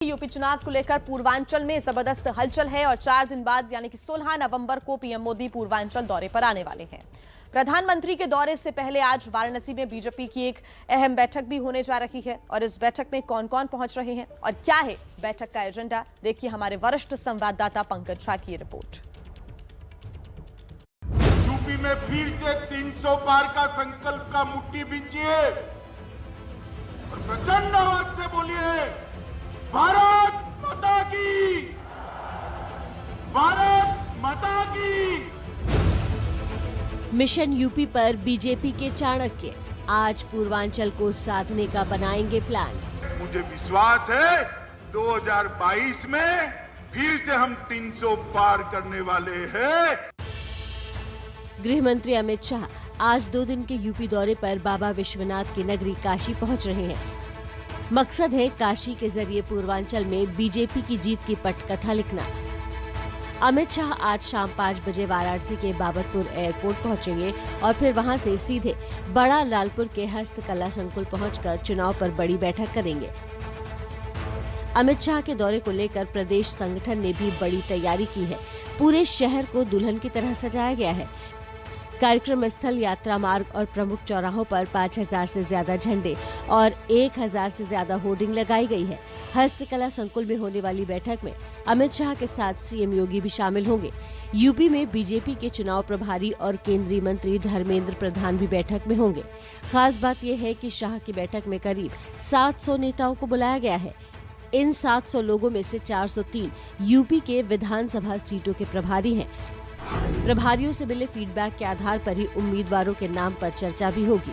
UP चुनाव को लेकर पूर्वांचल में जबरदस्त हलचल है और 4 दिन बाद यानी कि 16 नवंबर को पीएम मोदी पूर्वांचल दौरे पर आने वाले हैं। प्रधानमंत्री के दौरे से पहले आज वाराणसी में बीजेपी की एक अहम बैठक भी होने जा रही है और इस बैठक में कौन कौन पहुंच रहे हैं और क्या है बैठक का एजेंडा, देखिए हमारे वरिष्ठ संवाददाता पंकज झा की रिपोर्ट। यूपी में फिर से 300 पार का संकल्प का मुट्ठी बींचिए और प्रचंड आवाज से बोलिए, भारत माता की, भारत माता की। मिशन यूपी पर बीजेपी के चाणक्य आज पूर्वांचल को साधने का बनाएंगे प्लान। मुझे विश्वास है 2022 में फिर से हम 300 पार करने वाले हैं। गृह मंत्री अमित शाह आज 2 दिन के यूपी दौरे पर बाबा विश्वनाथ की नगरी काशी पहुंच रहे हैं। मकसद है काशी के जरिए पूर्वांचल में बीजेपी की जीत की पटकथा लिखना। अमित शाह आज शाम 5 बजे वाराणसी के बाबतपुर एयरपोर्ट पहुंचेंगे और फिर वहां से सीधे बड़ा लालपुर के हस्तकला संकुल पहुंचकर चुनाव पर बड़ी बैठक करेंगे। अमित शाह के दौरे को लेकर प्रदेश संगठन ने भी बड़ी तैयारी की है। पूरे शहर को दुल्हन की तरह सजाया गया है। कार्यक्रम स्थल, यात्रा मार्ग और प्रमुख चौराहों पर 5000 से ज्यादा झंडे और 1000 से ज्यादा होर्डिंग लगाई गई है। हस्तकला संकुल में होने वाली बैठक में अमित शाह के साथ सीएम योगी भी शामिल होंगे। यूपी में बीजेपी के चुनाव प्रभारी और केंद्रीय मंत्री धर्मेंद्र प्रधान भी बैठक में होंगे। खास बात यह है कि शाह की बैठक में करीब 700 नेताओं को बुलाया गया है। इन 700 लोगों में से 403 यूपी के विधानसभा सीटों के प्रभारी हैं। प्रभारियों से मिले फीडबैक के आधार पर ही उम्मीदवारों के नाम पर चर्चा भी होगी।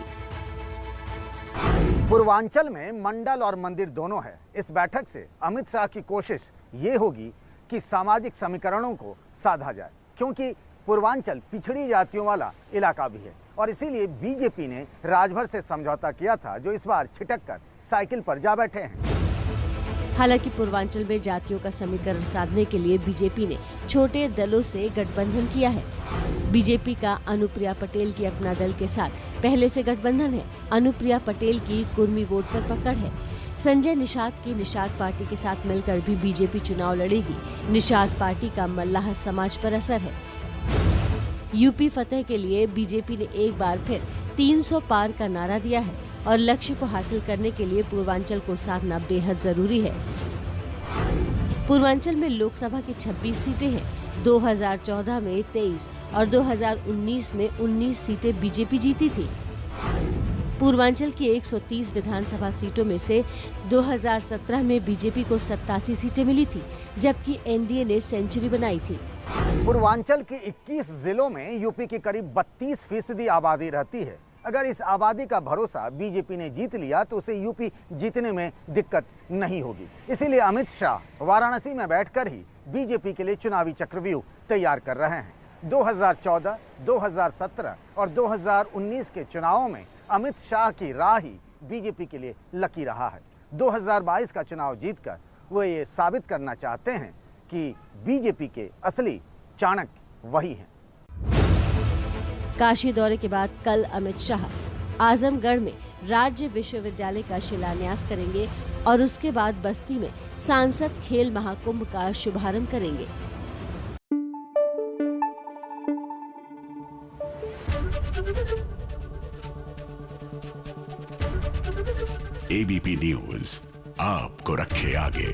पूर्वांचल में मंडल और मंदिर दोनों है। इस बैठक से अमित शाह की कोशिश ये होगी कि सामाजिक समीकरणों को साधा जाए, क्योंकि पूर्वांचल पिछड़ी जातियों वाला इलाका भी है और इसीलिए बीजेपी ने राजभर से समझौता किया था, जो इस बार छिटक कर साइकिल पर जा बैठे हैं। हालांकि पूर्वांचल में जातियों का समीकरण साधने के लिए बीजेपी ने छोटे दलों से गठबंधन किया है। बीजेपी का अनुप्रिया पटेल की अपना दल के साथ पहले से गठबंधन है। अनुप्रिया पटेल की कुर्मी वोट पर पकड़ है। संजय निषाद की निषाद पार्टी के साथ मिलकर भी बीजेपी चुनाव लड़ेगी। निषाद पार्टी का मल्लाह समाज पर असर है। यूपी फतेह के लिए बीजेपी ने एक बार फिर 300 पार का नारा दिया है और लक्ष्य को हासिल करने के लिए पूर्वांचल को साधना बेहद जरूरी है। पूर्वांचल में लोकसभा की 26 सीटें हैं। 2014 में 23 और 2019 में 19 सीटें बीजेपी जीती थी। पूर्वांचल की 130 विधानसभा सीटों में से 2017 में बीजेपी को 87 सीटें मिली थी, जबकि एनडीए ने सेंचुरी बनाई थी। पूर्वांचल के 21 जिलों में यूपी की करीब 32% आबादी रहती है। अगर इस आबादी का भरोसा बीजेपी ने जीत लिया तो उसे यूपी जीतने में दिक्कत नहीं होगी। इसीलिए अमित शाह वाराणसी में बैठकर ही बीजेपी के लिए चुनावी चक्रव्यूह तैयार कर रहे हैं। 2014, 2017 और 2019 के चुनावों में अमित शाह की राह ही बीजेपी के लिए लकी रहा है। 2022 का चुनाव जीतकर वो ये साबित करना चाहते हैं कि बीजेपी के असली चाणक्य वही हैं। काशी दौरे के बाद कल अमित शाह आजमगढ़ में राज्य विश्वविद्यालय का शिलान्यास करेंगे और उसके बाद बस्ती में सांसद खेल महाकुंभ का शुभारंभ करेंगे। एबीपी न्यूज आपको रखे आगे।